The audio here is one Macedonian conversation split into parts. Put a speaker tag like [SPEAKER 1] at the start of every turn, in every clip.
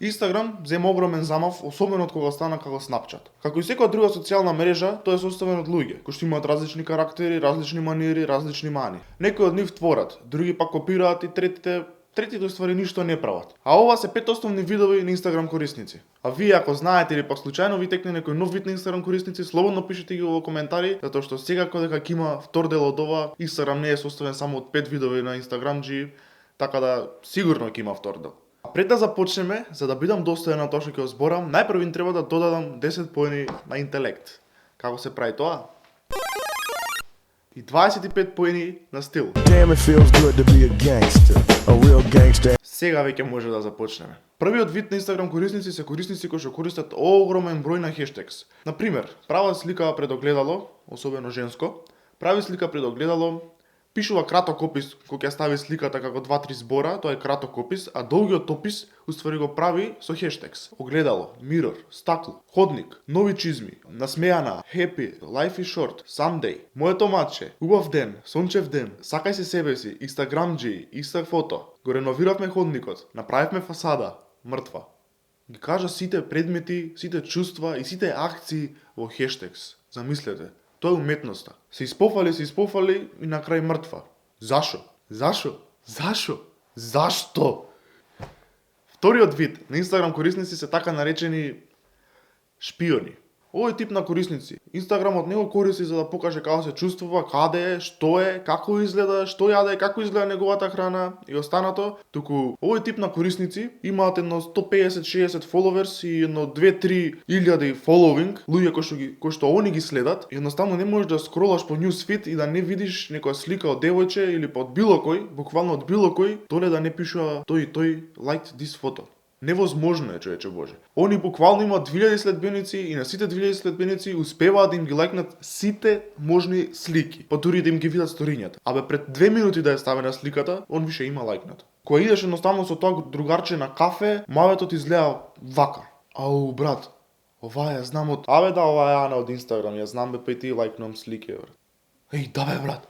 [SPEAKER 1] Инстаграм зема огромен замав, особено од кога стана како Snapchat. Како и секоја друга социјална мрежа, тој е составен од луѓе, кои што имаат различни карактери, различни маниери, различни мани. Некои од нив творат, други пак копираат и третите уствари ништо не прават. А ова се 5 основни видови на Инстаграм корисници. А вие ако знаете или пак случајно ви текне некој нов вид на Инстаграм корисници, слободно пишете ги во коментари, затоа што сега кодека ќе има втор дел од ова, Инстаграм не е составен само од 5 видови на Инстаграмџи, така да сигурно ќе има втор дел. А пред да започнеме, за да бидам достоен на тоа што ќе зборам, најпрво им треба да додадам 10 поени на интелект. Како се прави тоа? И 25 поени на стил.
[SPEAKER 2] Damn, it feels good to be a gangster, a real gangster.
[SPEAKER 1] Сега веќе може да започнеме. Првиот вид на Инстаграм корисници се корисници кои што користат огромен број на хештегс. На пример, права слика пред огледало, особено женско, прави слика пред огледало, пишува краток опис кој ќе стави сликата како 2-3 збора, тоа е краток опис, а долгиот опис уствари го прави со хештегс. Огледало, mirror, стакло, ходник, нови чизми, насмеана, happy, life is short, someday, моето матче, убав ден, сончев ден, сакај се себе си, Instagramџи, Insta фото, го реновиравме ходникот, направивме фасада, мртва. Ги кажа сите предмети, сите чувства и сите акции во хештегс. Замислете. Тоа е уметноста. Се испофали и на крај мртва. Зашо? Зашто? Вториот вид на Инстаграм корисници се така наречени шпиони. Овој тип на корисници, Инстаграмот не го користи за да покаже како се чувствува, каде е, што е, како изгледа, што јаде, како изгледа неговата храна и останато, туку овој тип на корисници имаат едно 150-60 followers и едно 2-3 илјади following, луѓе кои што они ги следат, и едноставно не можеш да скролаш по newsfeed и да не видиш некоја слика од девојче или од било кој, буквално од било кој, доле да не пишува тој liked this photo. Невозможно е, човече Боже. Они буквално имаат 2000 следбеници и на сите 2000 следбеници успеваат да им ги лайкнат сите можни слики, па дури да им ги видат сторињата. Абе пред 2 минути да е ставена сликата, он више има лайкнат. Кога идеш едноставно со тоа другарче на кафе, мавето изгледа вака. Ау, брат, ова ја знам од... Абе да, ова е Ана од Инстаграм, ја знам бе, па и ти лайкнам слики, брат. Еј, да бе, брат.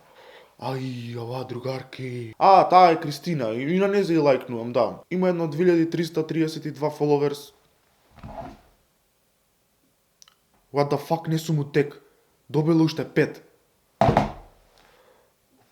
[SPEAKER 1] Ај, ова другарки. Таа е Кристина, и на незе ја лайкнувам, да. Има едно 2332 followers. What the fuck, не сум утек. Добила уште 5.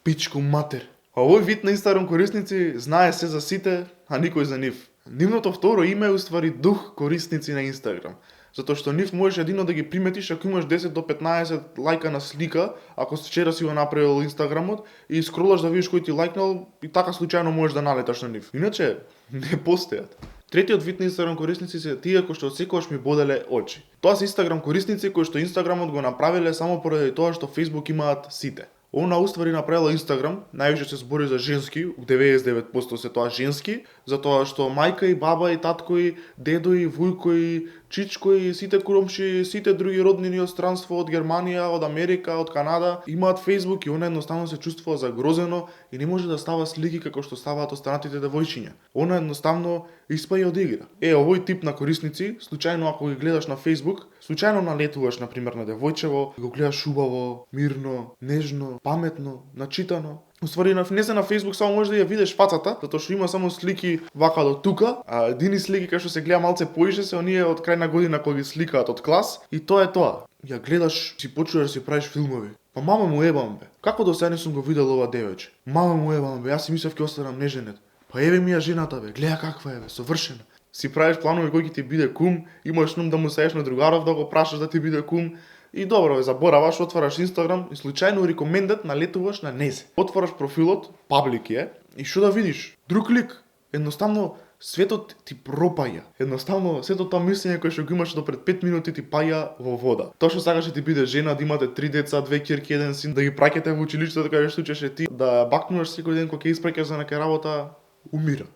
[SPEAKER 1] Пичко матер. А овој вид на Инстаграм корисници знае се за сите, а никој за нив. Нивното второ име е уствари дух корисници на Инстаграм. Затоа што нив можеш едино да ги приметиш ако имаш 10 до 15 лајка на слика, ако вчера си го направил Инстаграмот и скролаш да видиш кој ти лајкнал и така случајно можеш да налеташ на нив. Иначе не постојат. Третиот вид на Инстаграм корисници се тие кои што секогаш ми боделе очи. Тоа се Инстаграм корисници кои што Инстаграмот го направиле само поради тоа што Facebook имаат сите. Она уствари направила Инстаграм, највише се збори за женски, 99% се тоа женски, затоа што мајка и баба и татко и дедо и вујко и чичко и сите куромши, сите други роднини од странство, од Германија, од Америка, од Канада, имаат Facebook и она едноставно се чувствува загрозено и не може да става слики како што ставаат останатите девојчиња. Она едноставно испаја од игра. Овој тип на корисници, случајно ако ги гледаш на Facebook, случајно налетуваш на пример на девојчево, го гледаш убаво, мирно, нежно, паметно, начитано. Уствари не се на Facebook само можеш да ја видиш фацата, затоа што има само слики вака до тука, а едини слики кај што се гледа малце поише се оние од крај на година кои ги сликаат од клас и тоа е тоа. Ја гледаш, си почнуваш да си правиш филмови. Па мама му ебам бе. Како до сега не сум го видел ова девојче? Мама му ебам бе, јас си мислев ќе останам неженет. Па еве ми ја жената бе, гледа каква е бе, совршена. Си правиш планови кој ќе ти биде кум, имаш нум да му сееш на другаров да го прашаш да ти биде кум. И добро бе, забораваш, отвараш Инстаграм и случајно рекомендат налетуваш на незе. Отвараш профилот, паблик е, и што да видиш? Друг лик. Едноставно светот ти пропаја. Едноставно сето тоа мислење кое што го имаш до пред 5 минути ти паја во вода. Тоа што сакаш да ти биде жена, да имате 3 деца, 2 ќерки, 1 син, да ги праќате во училиштето каде што учеше ти, да бакнуваш секој ден кога ќе испраќаш за нека работа, умира.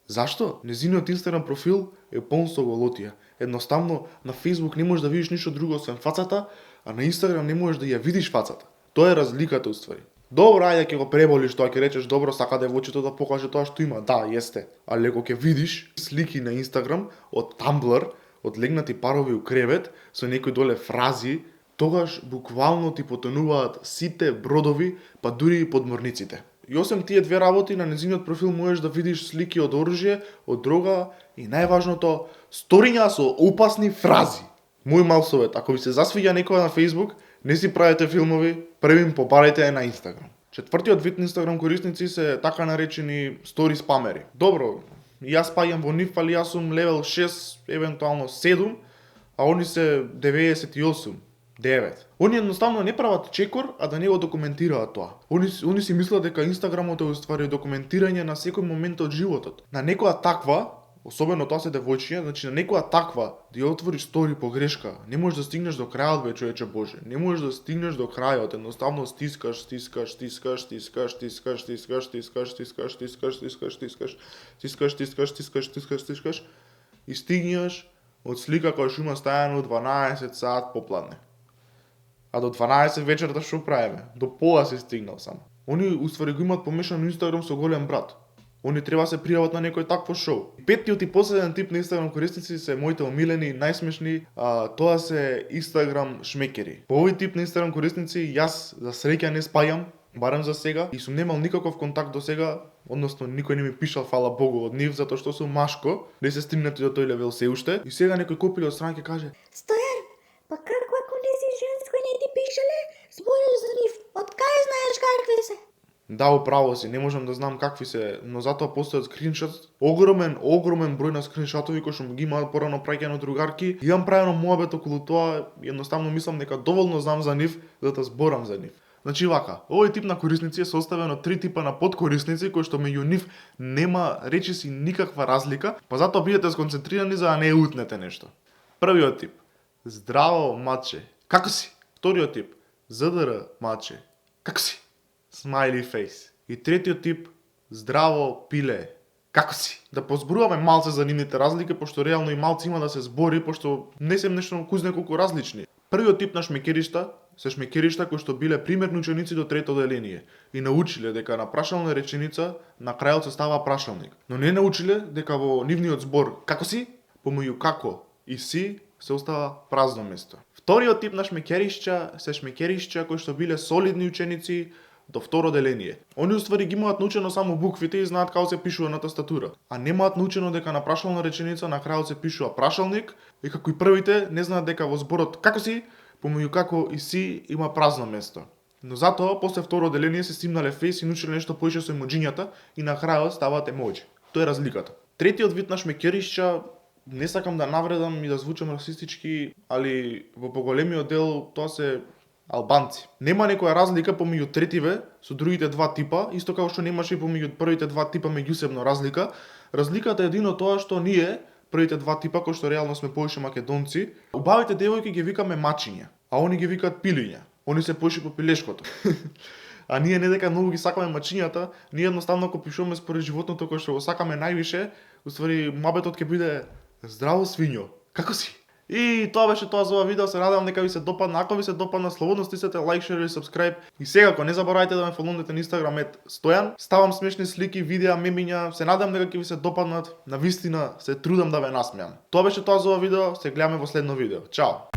[SPEAKER 1] Зашто? Незиниот Инстаграм профил е полн со голотија. Едноставно на Facebook не можеш да видиш ништо друго освен фацата, а на Инстаграм не можеш да ја видиш фацата. Тоа е разликата уствари. Добро, ајде ќе го преболиш тоа, ќе речеш добро, сака девојчето да покаже тоа што има. Да, јесте. Али ако ќе видиш слики на Инстаграм од Tumblr, од легнати парови у кревет со некои доле фрази, тогаш буквално ти потонуваат сите бродови, па дури и подморниците. И освен тие две работи на нејзиниот профил можеш да видиш слики од оружје, од дрога и најважното, сториња со опасни фрази. Мој мал совет, ако ви се засвиѓа некоја на Facebook, не си правите филмови, први им побарајте ја на Инстаграм. Четвртиот вид на Инстаграм корисници се така наречени стори спамери. Добро, јас спаѓам во нив, али јас сум левел 6, евентуално 7, а они се 98. 9. Они едноставно не прават чекор, а да не го документираат тоа. Они си мислат дека Инстаграмот е уствари документирање на секој момент од животот. На некоја таква, особено тоа се девојчиња, значи на некоја таква да ја отвориш стори погрешка, не можеш да стигнеш до крајот, бе човече Боже. Не можеш да стигнеш до крајот, едноставно стискаш и стигнеш од слика која што има стајано 12 сат попладне. А до 12 вечерта што правиме? До пола се стигнал сам. Они уствари го имаат помешано Инстаграм со голем брат. Они треба се пријават на некој такво шоу. Петтиот и последен тип на Инстаграм корисници се моите омилени, најсмешни, тоа се Инстаграм шмекери. По овој тип на Инстаграм корисници јас за среќа не спајам, барем за сега, и сум немал никаков контакт до сега, односно никој не ми пишал, фала Богу, од нив, затоа што сум машко, не се стигнати до тој левел се уште. И сега некој копиле од страна ќе каже:
[SPEAKER 3] Стојан, па како ако не си женско не ти пишале, збориш за нив, од кај знаеш какви се?
[SPEAKER 1] Да, управо си, не можам да знам какви се, но затоа постојат скриншот, огромен број на скриншотови кои што ги имаат порано праќано другарки. Имам правено моабет околу тоа, едноставно мислам дека доволно знам за нив за да зборам за нив. Значи вака, овој тип на корисници е составен од три типа на подкорисници кои што меѓу нив нема речиси никаква разлика, па затоа бидете сконцентрирани за да не утнете нешто. Првиот тип: здраво маче, како си? Вториот тип: ЗДР маче, како си? Смајли фейс. И третиот тип: здраво пиле, како си? Да позборуваме малце за нивните разлики, пошто реално и малце има да се збори, пошто не се нешто кузне колку различни. Првиот тип на шмекеришта се шмекеришта кои што биле примерни ученици до трето оделение и научиле дека на прашална реченица на крајот се става прашалник. Но не научиле дека во нивниот збор како си, помеѓу како и си се остава празно место. Вториот тип на шмекеришча се шмекеришча кои што биле солидни ученици до второ деление. Они уствари ги имаат научено само буквите и знаат како се пишува на тастатура, а немаат научено дека на прашална реченица на крајот се пишува прашалник и како и првите не знаат дека во зборот како си, помеѓу како и си има празно место. Но затоа после второ деление се стимнале фейс и научиле нешто повеќе со емоџињата и на крајот ставаат емоџи. Тоа е разликата. Третиот вид на шмекеришча, не сакам да навредам и да звучам расистички, али во поголемиот дел тоа се албанци. Нема некоја разлика помеѓу третиве со другите два типа, исто како што немаше и помеѓу првите два типа меѓусебно разлика. Разликата е едино тоа што ние, првите два типа, кои што реално сме повеќе македонци, убавите девојки ги викаме мачиња, а они ги викаат пилиња. Они се поише по пилешкото. А ние не дека многу ги сакаме мачињата, ние едноставно ако пишуваме според животното кој што го сакаме највише, уствари мабетот ќе биде: здраво свињо, како си? И тоа беше тоа за ова видео, се надевам дека ви се допадна. Ако ви се допадна, слободно стиснете лайк, шер и subscribe. И секако не заборавајте да ме фоловнете на Instagram @Стојан. Ставам смешни слики, видеа, мемиња. Се надевам дека ќе ви се допаднат. Навистина се трудам да ве насмеам. Тоа беше тоа за ова видео, се гледаме во следно видео. Чао.